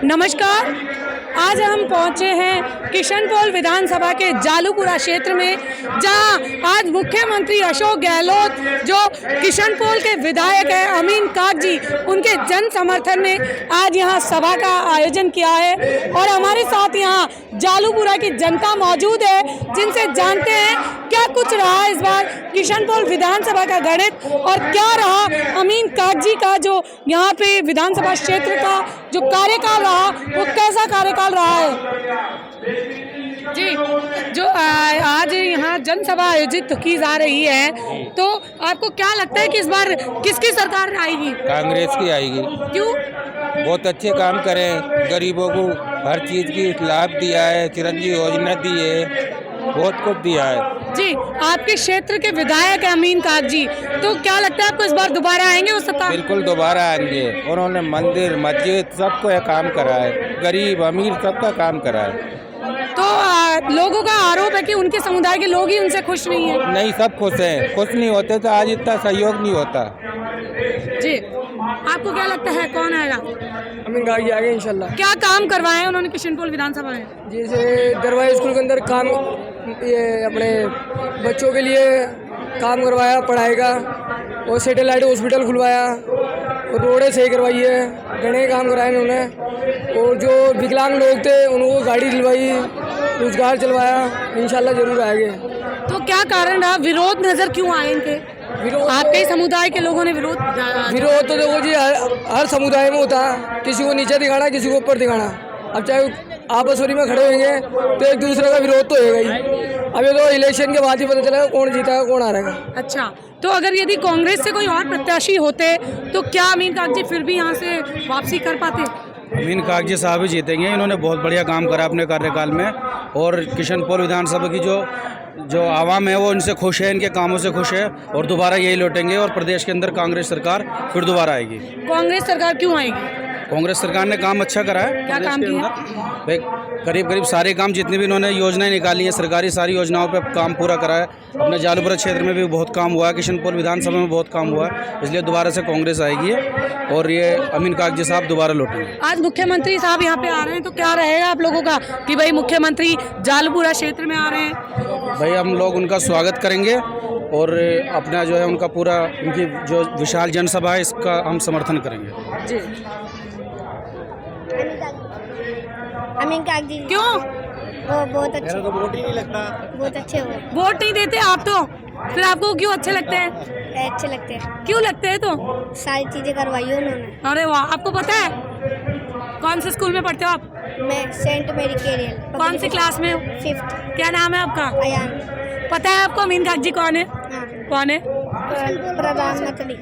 नमस्कार, आज हम पहुंचे हैं किशनपोल विधानसभा के जालूपुरा क्षेत्र में, जहां आज मुख्यमंत्री अशोक गहलोत जो किशनपोल के विधायक हैं अमीन कागजी, उनके जन समर्थन में आज यहां सभा का आयोजन किया है। और हमारे साथ यहां जालूपुरा की जनता मौजूद है, जिनसे जानते हैं क्या कुछ रहा इस बार किशनपोल विधानसभा का गणित और क्या रहा अमीन कागजी का जो यहाँ पे विधानसभा क्षेत्र का जो कार्यकाल रहा, वो कैसा कार्यकाल रहा है। जी, जो आज यहाँ जनसभा आयोजित की जा रही है, तो आपको क्या लगता है कि इस बार किसकी सरकार आएगी? कांग्रेस की आएगी। क्यों? बहुत अच्छे काम करे, गरीबों को हर चीज़ की लाभ दिया है, चिरंजीवी योजना दी है, बहुत कुछ दिया है। जी, आपके क्षेत्र के विधायक है अमीन कागजी, तो क्या लगता है आपको इस बार दोबारा आएंगे वो सत्ता? बिल्कुल दोबारा आएंगे। उन्होंने मंदिर मस्जिद सबको यह काम करा है, गरीब अमीर सबका काम करा है। तो लोगों का आरोप है कि उनके समुदाय के लोग ही उनसे खुश नहीं है। नहीं, सब खुश हैं। खुश नहीं होते तो आज इतना सहयोग नहीं होता। जी, आपको क्या लगता है कौन आएगा? अमीन कागजी आएंगे इंशाल्लाह। क्या काम करवाए उन्होंने किशनपोल विधानसभा में? जैसे दरवाजा स्कूल के अंदर काम, ये अपने बच्चों के लिए काम करवाया पढ़ाई का, और सैटेलाइट हॉस्पिटल खुलवाया, और रोडें सही करवाई है, घने काम कराए उन्होंने। और जो विकलांग लोग थे उनको गाड़ी दिलवाई, रोजगार चलवाया। इंशाल्लाह जरूर आएंगे। तो क्या कारण रहा, विरोध नजर क्यों आए इनके? विरोध आपके समुदाय के लोगों ने विरोध तो देखो जी, हर समुदाय में होता है, किसी को नीचे दिखाना, किसी को ऊपर दिखाना। अब चाहे आपसरी में खड़े होंगे तो एक दूसरे का विरोध तो होगा ही। अभी तो इलेक्शन के बाद ही पता चलेगा कौन जीता कौन हारेगा। अच्छा, तो अगर यदि कांग्रेस से कोई और प्रत्याशी होते तो क्या अमीन कागजी फिर भी यहाँ से वापसी कर पाते? अमीन कागजी साहब ही जीतेंगे। इन्होंने बहुत बढ़िया काम करा अपने कार्यकाल में, और किशनपोल विधानसभा की जो आवाम है वो इनसे खुश है, इनके कामों से खुश है, और दोबारा यही लौटेंगे और प्रदेश के अंदर कांग्रेस सरकार फिर दोबारा आएगी। कांग्रेस सरकार क्यों आएगी? कांग्रेस सरकार ने काम अच्छा करा है। क्या काम किया? भाई करीब सारे काम, जितनी भी इन्होंने योजनाएं निकाली हैं सरकारी, सारी योजनाओं पे काम पूरा करा है। अपने जालूपुरा क्षेत्र में भी बहुत काम हुआ है, किशनपोल विधानसभा में बहुत काम हुआ है, इसलिए दोबारा से कांग्रेस आएगी और ये अमीन कागजी साहब दोबारा लौटेंगे। आज मुख्यमंत्री साहब यहाँ पे आ रहे हैं, तो क्या रहेगा आप लोगों का कि भाई मुख्यमंत्री जालूपुरा क्षेत्र में आ रहे हैं? भाई हम लोग उनका स्वागत करेंगे, और अपना जो है उनका पूरा, उनकी जो विशाल जनसभा है इसका हम समर्थन करेंगे। जी, अमीन कागजी। क्यों? वो बहुत अच्छे। मेरा तो वोट ही नहीं लगता। बहुत अच्छे हो। वोट नहीं देते आप तो, फिर आपको क्यों अच्छे लगते हैं? अच्छे लगते हैं। क्यों लगते हैं? तो सारी चीजें करवाई उन्होंने। अरे वाह, आपको पता है कौन से स्कूल में पढ़ते हो आप? मैं सेंट मेरी केरियल। कौन सी क्लास में हो? 5th। क्या नाम है आपका? अयान। पता है आपको अमीन कागजी कौन है? हाँ। कौन है? प्रधानमंत्री।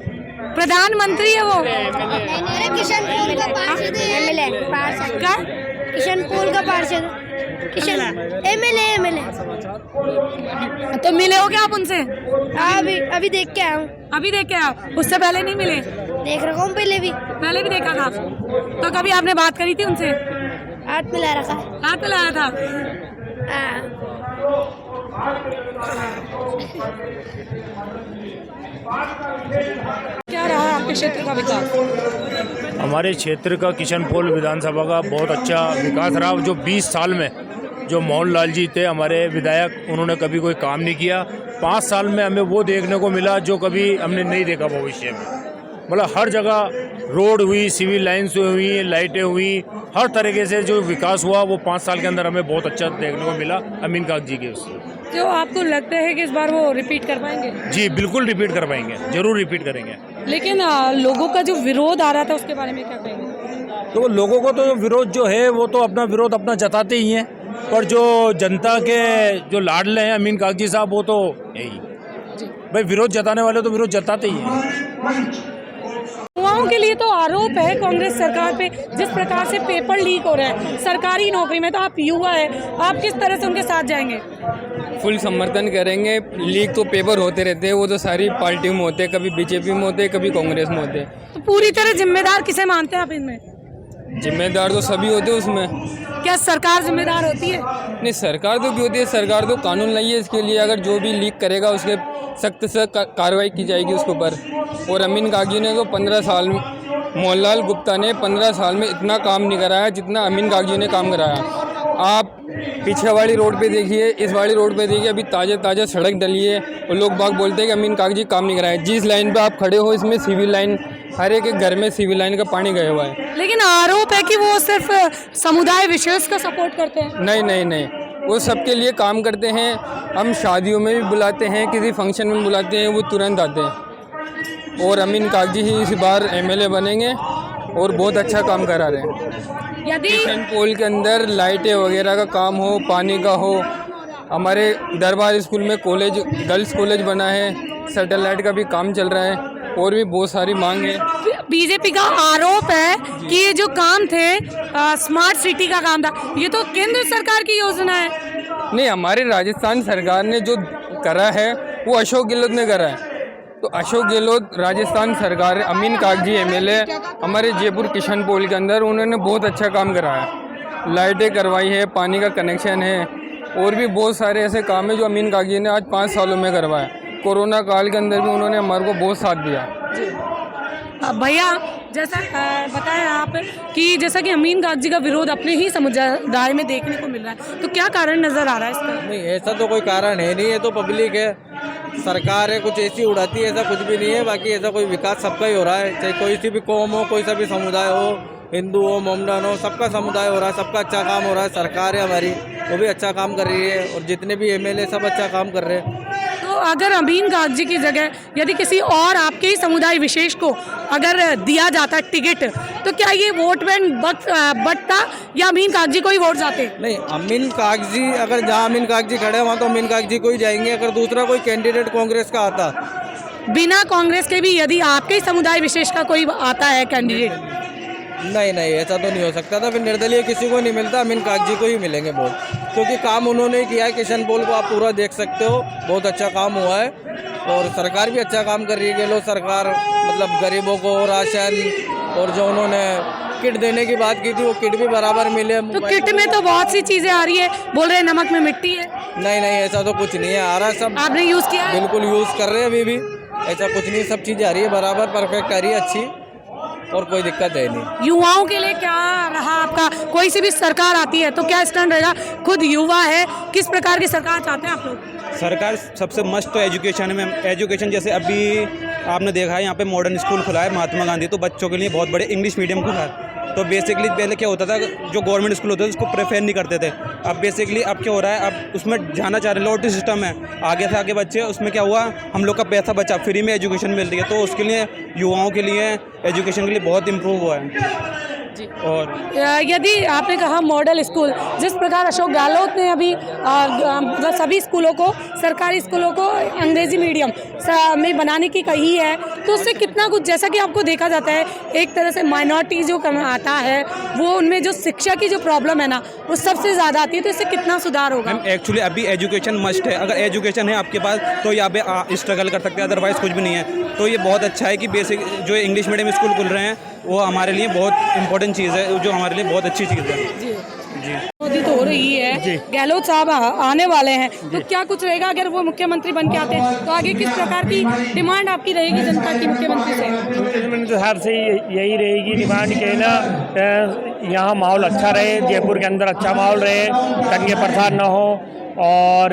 प्रधानमंत्री है वो। अरे किशनपोल का पार्षद एमएलए। क्या? किशनपोल का पार्षद एमएलए। तो मिले हो क्या आप उनसे? अभी देख के आया हूँ। अभी देख के आओ, उससे पहले नहीं मिले? देख रखा हूँ पहले भी देखा था। तो कभी आपने बात करी थी उनसे? हाथ मिला रखा है। हाथ मिलाया था। क्या रहा आपके क्षेत्र का विकास? हमारे क्षेत्र का किशनपोल विधानसभा का बहुत अच्छा विकास रहा। जो 20 साल में जो मोहन लाल जी थे हमारे विधायक, उन्होंने कभी कोई काम नहीं किया। 5 साल में हमें वो देखने को मिला जो कभी हमने नहीं देखा भविष्य में। मतलब हर जगह रोड हुई, सिविल लाइन्स हुई, लाइटें हुई, हर तरीके से जो विकास हुआ वो 5 साल के अंदर हमें बहुत अच्छा देखने को मिला अमीन कागजी के उससे। जो आपको लगता है कि इस बार वो रिपीट कर पाएंगे? जी बिल्कुल रिपीट कर पाएंगे, जरूर रिपीट करेंगे। लेकिन लोगों का जो विरोध आ रहा था उसके बारे में क्या कहेंगे? तो लोगों को तो विरोध जो है वो तो अपना विरोध अपना जताते ही हैं, पर जो जनता के जो लाडले हैं अमीन कागजी साहब, वो तो यही भाई विरोध जताने वाले तो विरोध जताते ही हैं। युवाओं के लिए तो आरोप है कांग्रेस सरकार पे, जिस प्रकार से पेपर लीक हो रहा है सरकारी नौकरी में, तो आप युवा है, आप किस तरह से उनके साथ जाएंगे? फुल समर्थन करेंगे। लीक तो पेपर होते रहते हैं, वो तो सारी पार्टियों में होते हैं, कभी बीजेपी में होते हैं, कभी कांग्रेस में होते हैं। तो पूरी तरह जिम्मेदार किसे मानते हैं आप इनमें? जिम्मेदार तो सभी होते हैं उसमें। क्या सरकार जिम्मेदार होती है? नहीं, सरकार तो क्यों होती है, सरकार तो कानून लाई है इसके लिए। अगर जो भी लीक करेगा उसके सख्त से कार्रवाई की जाएगी उसके ऊपर। और अमीन कागजी ने तो 15 साल मोहनलाल गुप्ता ने 15 साल में इतना काम नहीं कराया जितना अमीन कागजी ने काम कराया। आप पीछे वाली रोड पे देखिए, इस वाली रोड पे देखिए, अभी ताज़ा सड़क डली है और लोग बाग बोलते हैं कि अमीन कागजी काम नहीं कराया। जिस लाइन पे आप खड़े हो इसमें सिविल लाइन, हर एक घर में सिविल लाइन का पानी गया हुआ है। लेकिन आरोप है कि वो सिर्फ समुदाय विशेष का सपोर्ट करते हैं। नहीं, वो सबके लिए काम करते हैं। हम शादियों में भी बुलाते हैं, किसी फंक्शन में बुलाते हैं, वो तुरंत आते हैं। और अमीन कागजी ही इस बार एमएलए बनेंगे और बहुत अच्छा काम करा रहे हैं। यदि किशन पोल के अंदर लाइटें वगैरह का काम हो, पानी का हो, हमारे दरबार स्कूल में कॉलेज, गर्ल्स कॉलेज बना है, सैटेलाइट का भी काम चल रहा है और भी बहुत सारी मांग है। बीजेपी का आरोप है कि ये जो काम थे स्मार्ट सिटी का काम था, ये तो केंद्र सरकार की योजना है। नहीं, हमारे राजस्थान सरकार ने जो करा है वो अशोक गहलोत ने करा है। तो अशोक गहलोत, राजस्थान सरकार, अमीन कागजी एमएलए हमारे जयपुर किशन पोल के अंदर उन्होंने बहुत अच्छा काम कराया। लाइटें करवाई है, पानी का कनेक्शन है और भी बहुत सारे ऐसे काम है जो अमीन कागजी ने आज 5 सालों में करवाया। कोरोना काल के अंदर भी उन्होंने हमारे को बहुत साथ दिया। भैया जैसा बताएं आप कि जैसा कि अमीन कागजी का विरोध अपने ही समुदाय में देखने को मिल रहा है, तो क्या कारण नजर आ रहा है इसका? नहीं, ऐसा तो कोई कारण है नहीं, ये तो पब्लिक है, सरकार है, कुछ ऐसी उड़ाती है, ऐसा कुछ भी नहीं है। बाकी ऐसा कोई विकास सबका ही हो रहा है, चाहे कोई सी भी कौम हो, कोई सा भी समुदाय हो, हिंदू हो, मोमडन हो, सबका समुदाय हो रहा है, सबका अच्छा काम हो रहा है। सरकार है हमारी, वो भी अच्छा काम कर रही है और जितने भी एमएलए सब अच्छा काम कर रहे हैं। तो अगर अमीन कागजी की जगह यदि किसी और आपके ही समुदाय विशेष को अगर दिया जाता टिकट, तो क्या ये वोट बैंक बटता या अमीन कागजी को ही वोट जाते? नहीं, अमीन कागजी, अगर जहाँ अमीन कागजी खड़े हैं वहाँ तो अमीन कागजी को ही जाएंगे। अगर दूसरा कोई कैंडिडेट कांग्रेस का आता, बिना कांग्रेस के भी यदि आपके ही समुदाय विशेष का कोई आता है कैंडिडेट? नहीं, ऐसा तो नहीं हो सकता था। फिर निर्दलीय किसी को नहीं मिलता, अमीन कागजी को ही मिलेंगे वोट, क्योंकि काम उन्होंने किया है। किशन पोल को आप पूरा देख सकते हो, बहुत अच्छा काम हुआ है और सरकार भी अच्छा काम कर रही है। गहलोत सरकार मतलब गरीबों को राशन और जो उन्होंने किट देने की बात की थी वो किट भी बराबर मिले। तो किट में तो बहुत सी चीजें आ रही है, बोल रहे हैं नमक में मिट्टी है। नहीं, ऐसा तो कुछ नहीं है आ रहा, सब आपने यूज किया है? बिल्कुल यूज़ कर रहे हैं अभी भी, ऐसा कुछ नहीं, सब चीज़ें आ रही है बराबर, परफेक्ट आ रही है, अच्छी, और कोई दिक्कत है नहीं। युवाओं के लिए क्या रहा आपका? कोई सी भी सरकार आती है तो क्या स्टैंड रहेगा? खुद युवा है, किस प्रकार की सरकार चाहते हैं आप लोग? सरकार सबसे मस्त तो एजुकेशन में, एजुकेशन जैसे अभी आपने देखा है यहाँ पे मॉडर्न स्कूल खुला है महात्मा गांधी, तो बच्चों के लिए बहुत बड़े इंग्लिश मीडियम खुला है। तो बेसिकली पहले क्या होता था, जो गवर्नमेंट स्कूल होते थे उसको प्रेफर नहीं करते थे। अब बेसिकली अब क्या हो रहा है, अब उसमें जाना चाह रहे, लॉटरी सिस्टम है, आगे से आगे बच्चे, उसमें क्या हुआ, हम लोग का पैसा बचा, फ्री में एजुकेशन मिल रही है, तो उसके लिए युवाओं के लिए एजुकेशन के लिए बहुत इम्प्रूव हुआ है। और यदि आपने कहा मॉडल स्कूल, जिस प्रकार अशोक गहलोत ने अभी मतलब सभी स्कूलों को, सरकारी स्कूलों को अंग्रेजी मीडियम में बनाने की कही है, तो उससे कितना कुछ, जैसा कि आपको देखा जाता है एक तरह से माइनॉरिटी जो आता है वो उनमें जो शिक्षा की जो प्रॉब्लम है ना वो सबसे ज़्यादा आती है, तो इससे कितना सुधार होगा? एक्चुअली अभी एजुकेशन मस्ट है, अगर एजुकेशन है आपके पास तो यहाँ पे स्ट्रगल कर सकते हैं, अदरवाइज कुछ भी नहीं है। तो ये बहुत अच्छा है कि बेसिक जो इंग्लिश मीडियम स्कूल खुल रहे हैं वो हमारे लिए बहुत इंपॉर्टेंट चीज़ है, जो हमारे लिए बहुत अच्छी चीज़ है। जी मोदी तो हो रही है, गहलोत साहब आने वाले हैं, तो क्या कुछ रहेगा अगर वो मुख्यमंत्री बन के आते हैं, तो आगे किस प्रकार की डिमांड आपकी रहेगी जनता की मुख्यमंत्री से? मुख्यमंत्री साहब से यही रहेगी डिमांड के ना, यहाँ माहौल अच्छा रहे, जयपुर के अंदर अच्छा माहौल रहे, दंगे प्रसाद ना हो और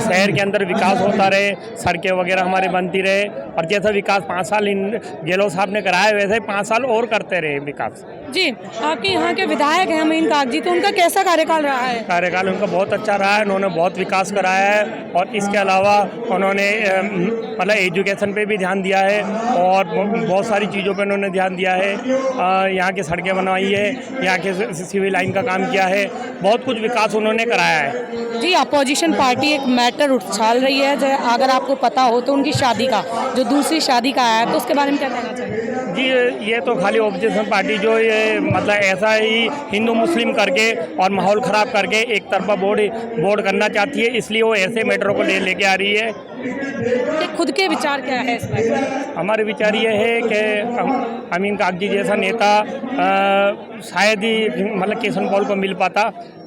शहर के अंदर विकास होता रहे, सड़कें वगैरह हमारे बनती रहे, और जैसा विकास 5 साल इन गहलोत साहब ने कराया वैसे ही 5 साल और करते रहे विकास। जी, आपके यहाँ के विधायक हैं अमीन कागजी, तो उनका कैसा कार्यकाल रहा है? कार्यकाल उनका बहुत अच्छा रहा है, उन्होंने बहुत विकास कराया है और इसके अलावा उन्होंने मतलब एजुकेशन पे भी ध्यान दिया है और बहुत सारी चीज़ों पे उन्होंने ध्यान दिया है। यहाँ की सड़कें बनवाई है, यहाँ के सिविल लाइन का काम किया है, बहुत कुछ विकास उन्होंने कराया है। जी, अपोजिशन पार्टी एक मैटर उछाल रही है, जो अगर आपको पता हो तो उनकी शादी का, जो दूसरी शादी का आया है, तो उसके बारे में क्या कहना चाहिए? जी, ये तो खाली ऑपोजिशन पार्टी जो ये मतलब ऐसा ही हिंदू मुस्लिम करके और माहौल ख़राब करके एक तरफा वोट करना चाहती है, इसलिए वो ऐसे मैटरों को लेके आ रही है। खुद के विचार क्या है इसमें? हमारे विचार ये है कि अमीन कागजी जैसा नेता शायद ही मतलब किशन पोल को मिल पाता,